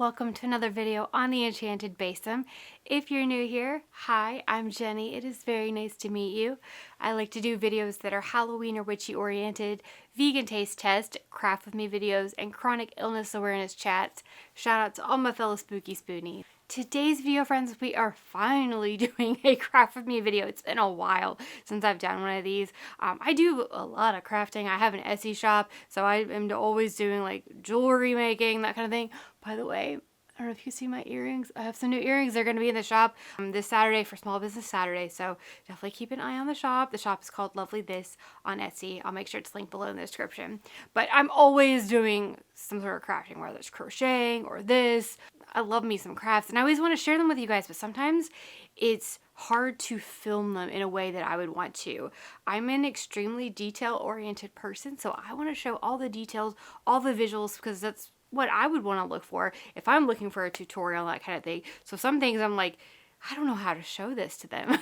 welcome to another video on the Enchanted Basin. If you're new here, hi, I'm Jenny. It is very nice to meet you. I like to do videos that are Halloween or witchy oriented, vegan taste test, craft with me videos, and chronic illness awareness chats. Shout out to all my fellow spooky spoonies. Today's video, friends, we are finally doing a craft with me video. It's been a while since I've done one of these. I do a lot of crafting. I have an Etsy shop, so I am always doing like jewelry making, that kind of thing. By the way, I don't know if you see my earrings. I have some new earrings. They're going to be in the shop this Saturday for Small Business Saturday, so definitely keep an eye on the shop. The shop is called Lovely This on Etsy. I'll make sure it's linked below in the description. But I'm always doing some sort of crafting, whether it's crocheting or this. I love me some crafts, and I always want to share them with you guys, but sometimes it's hard to film them in a way that I would want to. I'm an extremely detail-oriented person, so I want to show all the details, all the visuals, because that's what I would want to look for if I'm looking for a tutorial, that kind of thing. So some things I'm like, I don't know how to show this to them.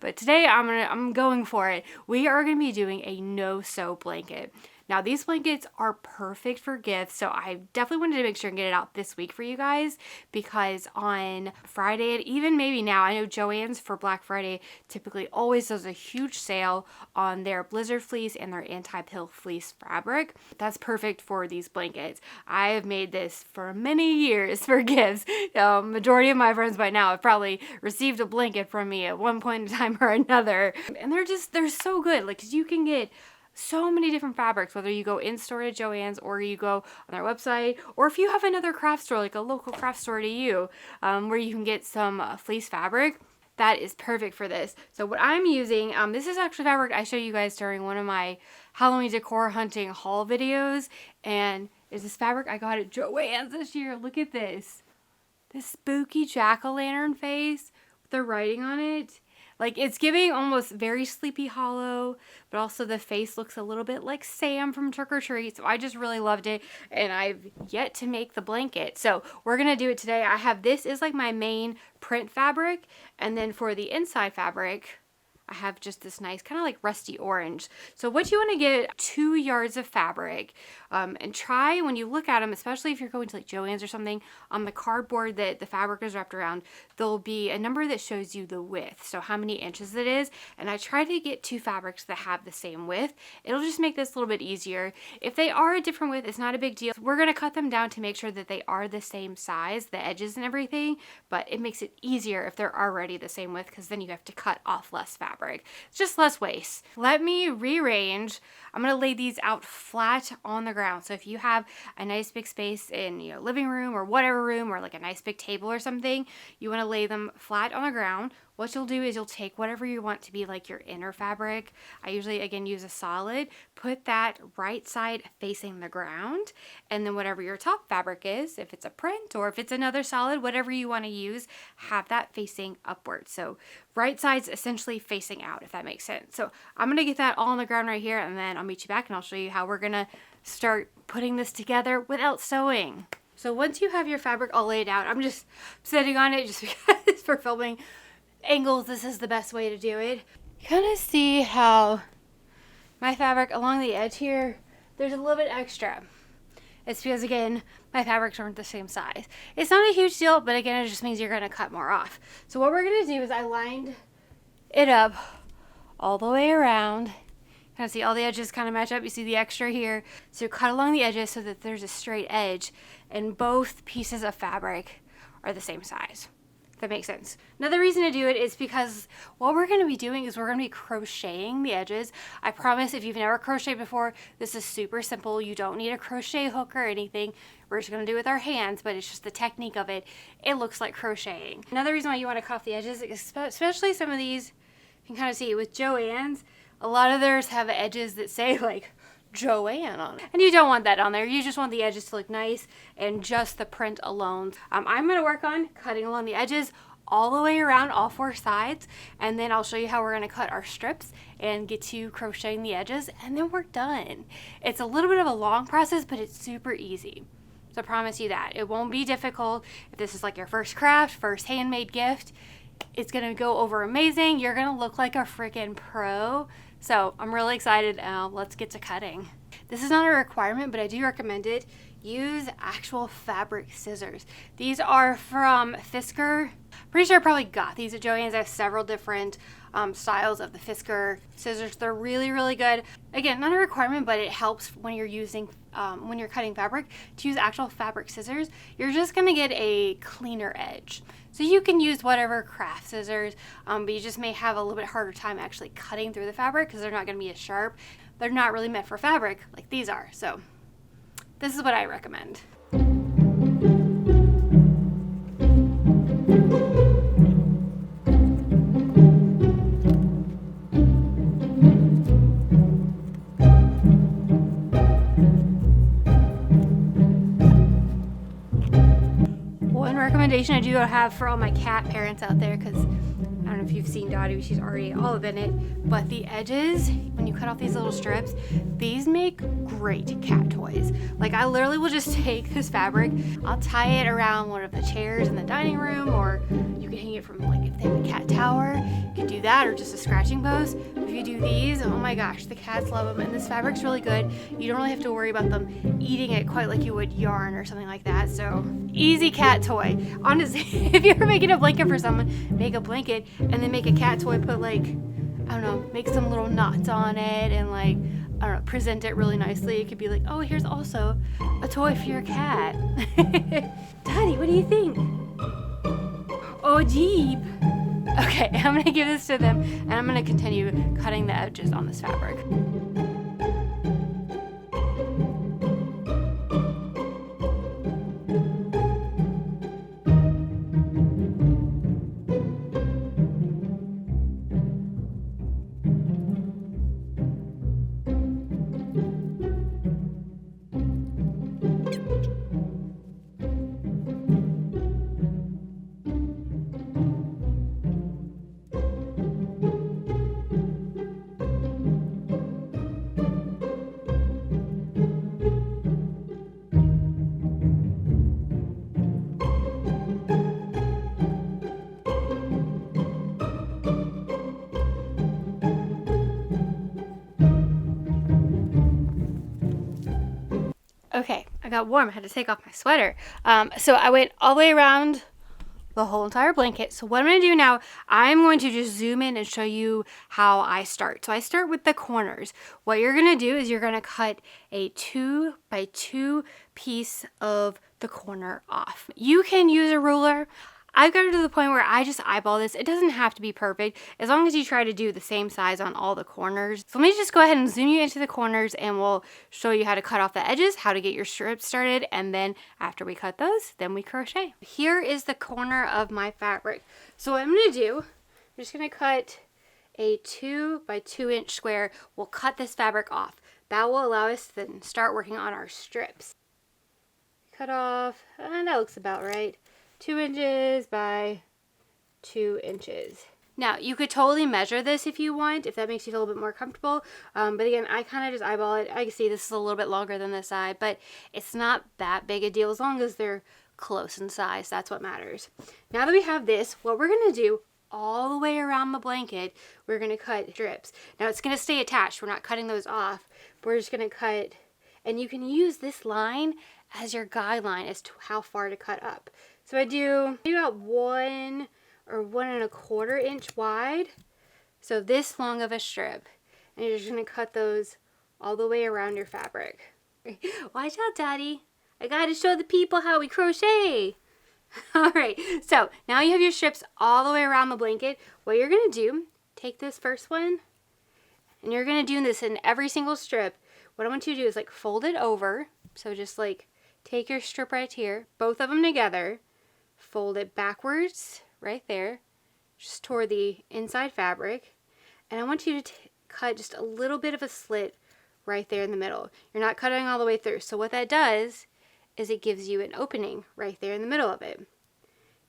But today I'm going for it. We are going to be doing a no-sew blanket. Now, these blankets are perfect for gifts, so I definitely wanted to make sure and get it out this week for you guys, because on Friday, and even maybe now, I know Joann's for Black Friday typically always does a huge sale on their Blizzard fleece and their anti-pill fleece fabric. That's perfect for these blankets. I have made this for many years for gifts. Majority of my friends by now have probably received a blanket from me at one point in time or another. And they're so good, like, 'cause you can get so many different fabrics, whether you go in store to Joann's or you go on their website, or if you have another craft store, like a local craft store to you, where you can get some fleece fabric. That is perfect for this. So what I'm using, this is actually fabric I showed you guys during one of my Halloween decor hunting haul videos, and is this fabric I got at Joann's this year. Look at this. This spooky jack-o'-lantern face with the writing on it. Like, it's giving almost very Sleepy Hollow, but also the face looks a little bit like Sam from Trick or Treat. So I just really loved it, and I've yet to make the blanket. So we're going to do it today. I have this is like my main print fabric, and then for the inside fabric, I have just this nice kind of like rusty orange. So what you want to get 2 yards of fabric, and try when you look at them, especially if you're going to like Joann's or something, on the cardboard that the fabric is wrapped around, there'll be a number that shows you the width, so how many inches it is. And I try to get 2 fabrics that have the same width. It'll just make this a little bit easier. If they are a different width, it's not a big deal. We're going to cut them down to make sure that they are the same size, the edges and everything, but it makes it easier if they're already the same width, because then you have to cut off less fabric. It's just less waste. Let me rearrange. I'm going to lay these out flat on the ground. So if you have a nice big space in your living room or whatever room, or like a nice big table or something, you want to lay them flat on the ground. What you'll do is you'll take whatever you want to be like your inner fabric. I usually, again, use a solid. Put that right side facing the ground. And then whatever your top fabric is, if it's a print or if it's another solid, whatever you want to use, have that facing upward. So right side's essentially facing out, if that makes sense. So I'm going to get that all on the ground right here, and then I'll meet you back and I'll show you how we're going to start putting this together without sewing. So once you have your fabric all laid out, I'm just sitting on it just because for filming angles, this is the best way to do it. You kind of see how my fabric along the edge here, there's a little bit extra. It's because, again, my fabrics aren't the same size. It's not a huge deal, but again, it just means you're going to cut more off. So what we're going to do is I lined it up all the way around. Kind of see all the edges kind of match up. You see the extra here. So cut along the edges so that there's a straight edge, and both pieces of fabric are the same size. That makes sense. Another reason to do it is because what we're going to be doing is we're going to be crocheting the edges. I promise, if you've never crocheted before, this is super simple. You don't need a crochet hook or anything. We're just going to do it with our hands, but it's just the technique of it. It looks like crocheting. Another reason why you want to cut off the edges, especially some of these, you can kind of see with Joann's, a lot of theirs have edges that say like Joann on it. And you don't want that on there. You just want the edges to look nice and just the print alone. I'm going to work on cutting along the edges all the way around all 4 sides, and then I'll show you how we're going to cut our strips and get to crocheting the edges, and then we're done. It's a little bit of a long process, but it's super easy. So I promise you that. It won't be difficult. If this is like your first craft, first handmade gift, it's going to go over amazing. You're going to look like a freaking pro. So I'm really excited. Let's get to cutting. This is not a requirement, but I do recommend it. use actual fabric scissors. These are from Fisker. Pretty sure I probably got these at Joann's. I have several different styles of the Fisker scissors. They're really, really good. Again, not a requirement, but it helps when you're using, when you're cutting fabric, to use actual fabric scissors. You're just gonna get a cleaner edge. So you can use whatever craft scissors, but you just may have a little bit harder time actually cutting through the fabric because they're not gonna be as sharp. They're not really meant for fabric like these are. So this is what I recommend. One recommendation I do have for all my cat parents out there, because I don't know if you've seen Dottie, she's already all up in it, but the edges, when you cut off these little strips, these make great cat toys. Like, I literally will just take this fabric, I'll tie it around one of the chairs in the dining room, or you can hang it from, like, if they have a cat tower, you can do that, or just a scratching post. If you do these, oh my gosh, the cats love them, and this fabric's really good. You don't really have to worry about them eating it quite like you would yarn or something like that. So easy cat toy. Honestly, if you're making a blanket for someone, make a blanket and then make a cat toy, put like, I don't know, make some little knots on it and like, I don't know, present it really nicely. It could be like, oh, here's also a toy for your cat. Daddy, what do you think? Oh, Jeep. Okay, I'm gonna give this to them and I'm gonna continue cutting the edges on this fabric. Okay, I got warm. I had to take off my sweater. So I went all the way around the whole entire blanket. So what I'm going to do now, I'm going to just zoom in and show you how I start. So I start with the corners. What you're going to do is you're going to cut a 2 by 2 piece of the corner off. You can use a ruler. I've got it to the point where I just eyeball this. It doesn't have to be perfect as long as you try to do the same size on all the corners. So let me just go ahead and zoom you into the corners and we'll show you how to cut off the edges, how to get your strips started, and then after we cut those, then we crochet. Here is the corner of my fabric. So what I'm going to do, I'm just going to cut a 2 by 2 inch square. We'll cut this fabric off. That will allow us to then start working on our strips. Cut off, and that looks about right. 2 inches by 2 inches. Now, you could totally measure this if you want, if that makes you feel a little bit more comfortable. But again, I kind of just eyeball it. I can see this is a little bit longer than this side, but it's not that big a deal as long as they're close in size. That's what matters. Now that we have this, what we're going to do all the way around the blanket, we're going to cut strips. Now, it's going to stay attached. We're not cutting those off. We're just going to cut, and you can use this line as your guideline as to how far to cut up. So I do about 1 or 1 1/4 inch wide. So this long of a strip. And you're just going to cut those all the way around your fabric. Watch out, Daddy. I got to show the people how we crochet. All right. So now you have your strips all the way around the blanket. What you're going to do, take this first one. And you're going to do this in every single strip. What I want you to do is like fold it over. So just like take your strip right here, both of them together. Fold it backwards right there, just toward the inside fabric. And I want you to cut just a little bit of a slit right there in the middle. You're not cutting all the way through. So what that does is it gives you an opening right there in the middle of it.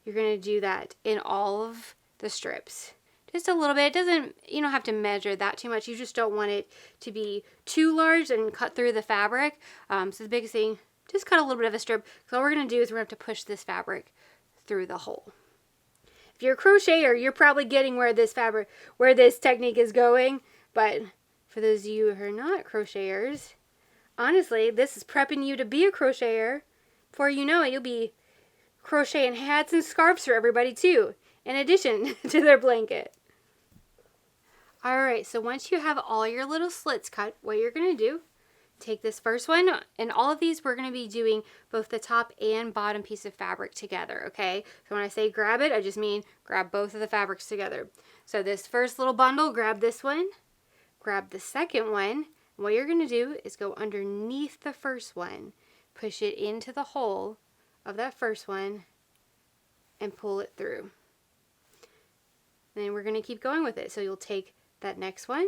You're going to do that in all of the strips. Just a little bit. It doesn't, you don't have to measure that too much. You just don't want it to be too large and cut through the fabric. So the biggest thing, just cut a little bit of a strip. So all we're going to do is we're going to have to push this fabric through the hole. If you're a crocheter, you're probably getting where this technique is going, but for those of you who are not crocheters, honestly, this is prepping you to be a crocheter. Before you know it, you'll be crocheting hats and scarves for everybody too, in addition to their blanket. Alright, so once you have all your little slits cut, what you're going to do, take this first one, and all of these we're going to be doing both the top and bottom piece of fabric together, okay? So when I say grab it, I just mean grab both of the fabrics together. So this first little bundle, grab this one, grab the second one, and what you're going to do is go underneath the first one, push it into the hole of that first one, and pull it through. Then we're going to keep going with it. So you'll take that next one,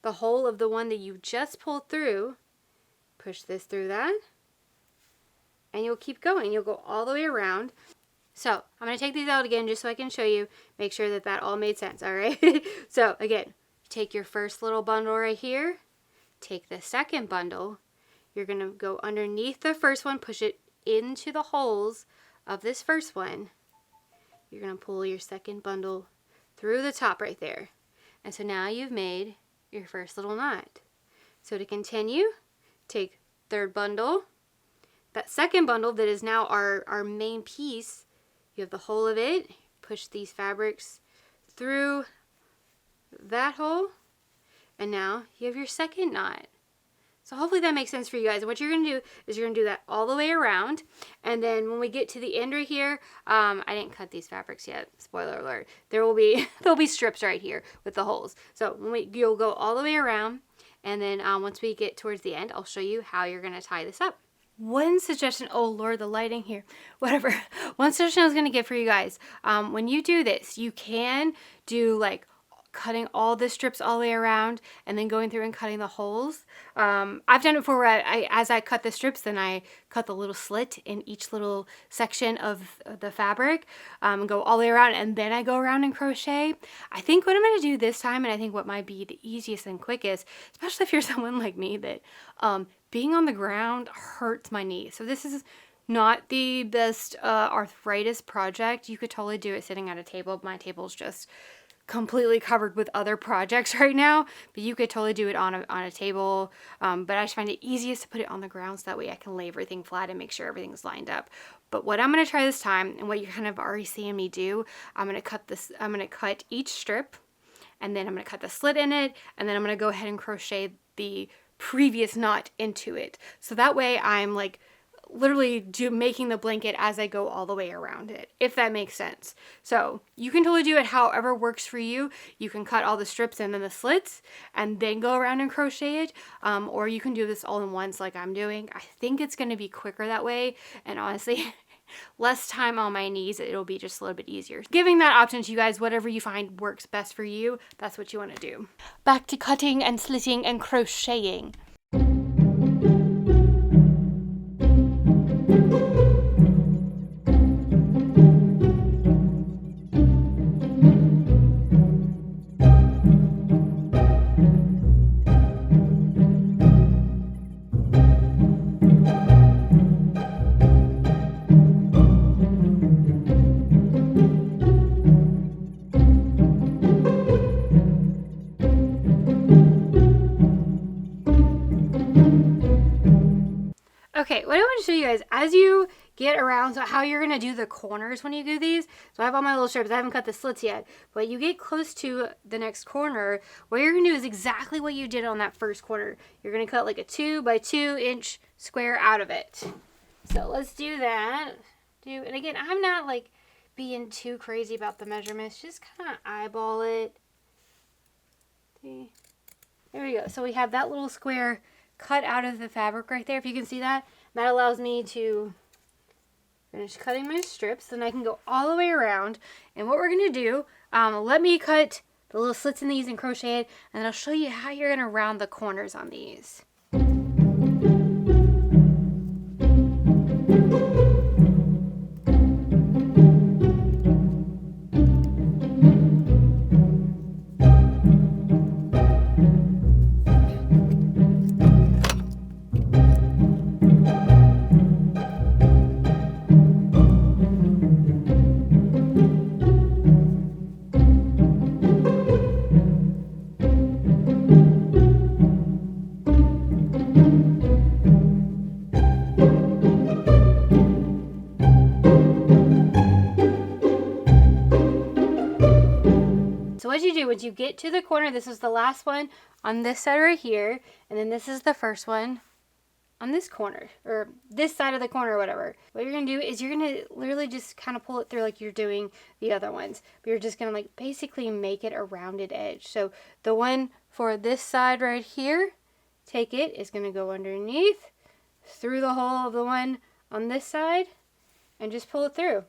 the hole of the one that you just pulled through, push this through that, and you'll keep going. You'll go all the way around. So I'm going to take these out again just so I can show you, make sure that that all made sense, all right? So again, take your first little bundle right here, take the second bundle, you're going to go underneath the first one, push it into the holes of this first one. You're going to pull your second bundle through the top right there. And so now you've made your first little knot. So to continue, take third bundle, that second bundle that is now our main piece, you have the hole of it, push these fabrics through that hole, and now you have your second knot. So hopefully that makes sense for you guys. And what you're going to do is you're going to do that all the way around. And then when we get to the end right here, I didn't cut these fabrics yet. Spoiler alert. There'll be strips right here with the holes. So you'll go all the way around. And then once we get towards the end, I'll show you how you're going to tie this up. One suggestion, oh Lord, the lighting here, whatever. One suggestion I was going to give for you guys, when you do this, you can do like cutting all the strips all the way around and then going through and cutting the holes. I've done it before where as I cut the strips, then I cut the little slit in each little section of the fabric, and go all the way around, and then I go around and crochet. I think what I'm going to do this time, and I think what might be the easiest and quickest, especially if you're someone like me that being on the ground hurts my knee. So this is not the best arthritis project. You could totally do it sitting at a table. My table's just completely covered with other projects right now, but you could totally do it on a table, but I just find it easiest to put it on the ground so that way I can lay everything flat and make sure everything's lined up. But what I'm going to try this time, and what you're kind of already seeing me do, I'm going to cut each strip, and then I'm going to cut the slit in it, and then I'm going to go ahead and crochet the previous knot into it. So that way I'm like literally making the blanket as I go all the way around it, if that makes sense. So you can totally do it however works for you. You can cut all the strips and then the slits and then go around and crochet it, or you can do this all in once like I'm doing. I think it's going to be quicker that way, and honestly less time on my knees. It'll be just a little bit easier. Giving that option to you guys, whatever you find works best for you, that's what you want to do. Back to cutting and slitting and crocheting. Okay, what I want to show you guys, as you get around, so how you're going to do the corners when you do these. So I have all my little strips. I haven't cut the slits yet, but you get close to the next corner. What you're going to do is exactly what you did on that first corner. You're going to cut like a 2 by 2 inch square out of it. So let's do that. And again, I'm not like being too crazy about the measurements. Just kind of eyeball it. See? There we go. So we have that little square cut out of the fabric right there, if you can see that. That allows me to finish cutting my strips, then I can go all the way around. And what we're going to do, let me cut the little slits in these and crochet it, and then I'll show you how you're going to round the corners on these. you do, once you get to the corner, this is the last one on this side right here, and then this is the first one on this corner, or this side of the corner, or whatever. What you're gonna do is you're gonna literally just kind of pull it through like you're doing the other ones. But you're just gonna like basically make it a rounded edge. So the one for this side right here, take it, is gonna go underneath, through the hole of the one on this side, and just pull it through.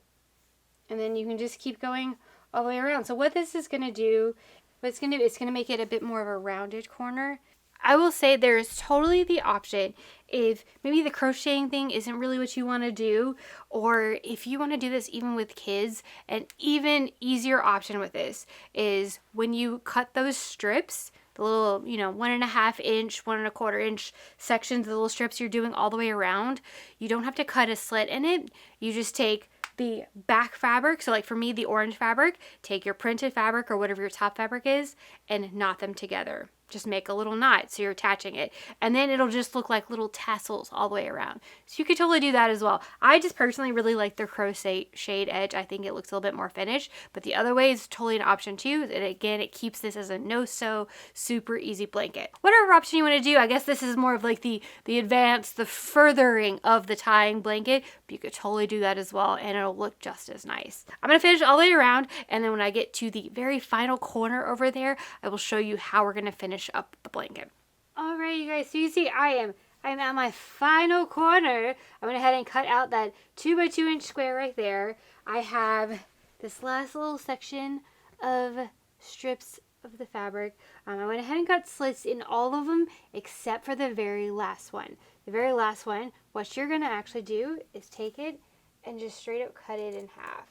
And then you can just keep going all the way around. So what this is gonna do, it's gonna make it a bit more of a rounded corner. I will say there's totally the option if maybe the crocheting thing isn't really what you want to do, or if you want to do this even with kids. An even easier option with this is when you cut those strips, the little, 1.5 inch, 1.25 inch sections, the little strips you're doing all the way around, you don't have to cut a slit in it. You just take the back fabric, so like for me, the orange fabric, take your printed fabric or whatever your top fabric is and knot them together. Just make a little knot so you're attaching it, and then it'll just look like little tassels all the way around. So you could totally do that as well. I just personally really like the crochet shade edge. I think it looks a little bit more finished, but the other way is totally an option too. And again, it keeps this as a no-sew, super easy blanket. Whatever option you want to do, I guess this is more of like the advanced, the furthering of the tying blanket, but you could totally do that as well, and it'll look just as nice. I'm going to finish all the way around, and then when I get to the very final corner over there, I will show you how we're going to finish up the blanket. All right, you guys, so you see I'm at my final corner. I went ahead and cut out that 2 by 2 inch square right there. I have this last little section of strips of the fabric. I went ahead and got slits in all of them except for the very last one. The very last one, what you're gonna actually do is take it and just straight up cut it in half.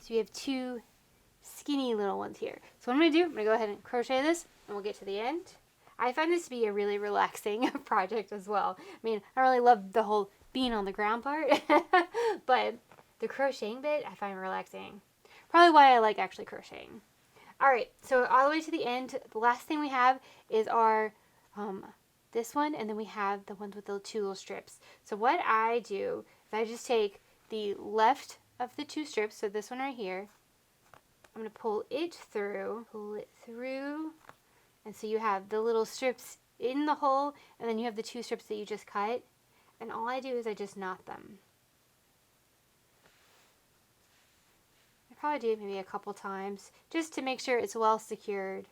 So you have 2 skinny little ones here. So what I'm gonna do, I'm gonna go ahead and crochet this, and we'll get to the end. I find this to be a really relaxing project as well. I mean, I really love the whole being on the ground part, but the crocheting bit I find relaxing. Probably why I like actually crocheting. All right, so all the way to the end, the last thing we have is our this one, and then we have the ones with the 2 little strips. So what I do is I just take the left of the 2 strips, so this one right here, I'm going to pull it through, and so you have the little strips in the hole, and then you have the 2 strips that you just cut, and all I do is I just knot them. I probably do it maybe a couple times, just to make sure it's well secured.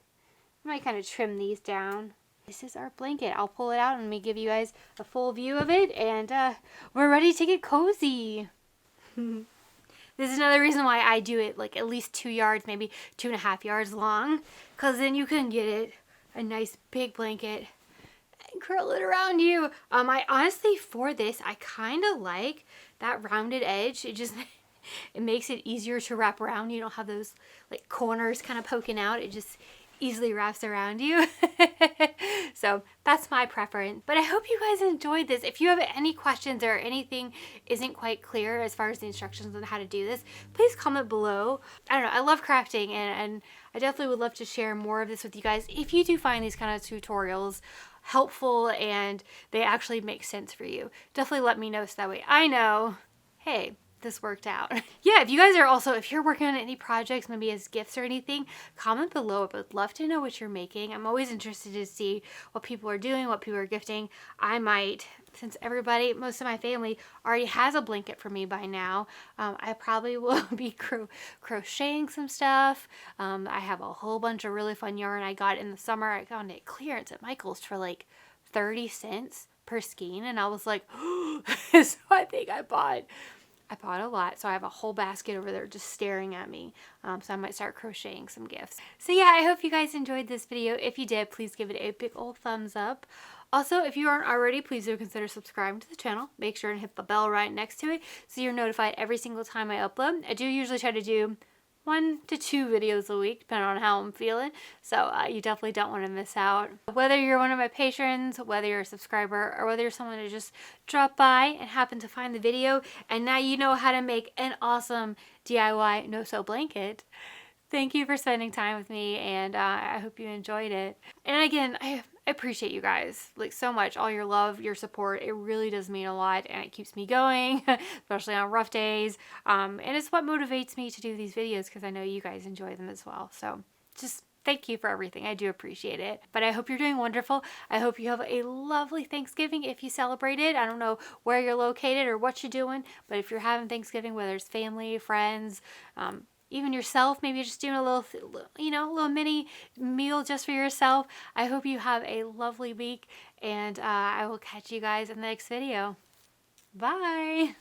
I might kind of trim these down. This is our blanket. I'll pull it out and let me give you guys a full view of it, and we're ready to get cozy. This is another reason why I do it like at least 2 yards, maybe 2.5 yards long, because then you can get it a nice big blanket and curl it around you. I honestly, for this, I kind of like that rounded edge. It makes it easier to wrap around. You don't have those like corners kind of poking out. It just easily wraps around you. So that's my preference. But I hope you guys enjoyed this. If you have any questions or anything isn't quite clear as far as the instructions on how to do this, please comment below. I don't know, I love crafting, and I definitely would love to share more of this with you guys if you do find these kind of tutorials helpful and they actually make sense for you. Definitely let me know so that way I know, hey, this worked out. Yeah, if you guys are also, if you're working on any projects, maybe as gifts or anything, comment below. I would love to know what you're making. I'm always interested to see what people are doing, what people are gifting. I might, since most of my family already has a blanket for me by now, I probably will be crocheting some stuff. I have a whole bunch of really fun yarn I got in the summer. I found it clearance at Michael's for like 30 cents per skein, and I was like, so I think I bought a lot, so I have a whole basket over there just staring at me. So I might start crocheting some gifts. So yeah, I hope you guys enjoyed this video. If you did, please give it a big old thumbs up. Also, if you aren't already, please do consider subscribing to the channel. Make sure to hit the bell right next to it so you're notified every single time I upload. I do usually try to do 1 to 2 videos a week, depending on how I'm feeling. So you definitely don't want to miss out. Whether you're one of my patrons, whether you're a subscriber, or whether you're someone who just dropped by and happened to find the video, and now you know how to make an awesome DIY no-sew blanket. Thank you for spending time with me, and I hope you enjoyed it. And again, I appreciate you guys like so much, all your love, your support. It really does mean a lot, and it keeps me going, especially on rough days. And it's what motivates me to do these videos, because I know you guys enjoy them as well. So just thank you for everything. I do appreciate it. But I hope you're doing wonderful. I hope you have a lovely Thanksgiving if you celebrate it. I don't know where you're located or what you're doing, but if you're having Thanksgiving, whether it's family, friends, even yourself, maybe you're just doing a little, little mini meal just for yourself. I hope you have a lovely week, and I will catch you guys in the next video. Bye.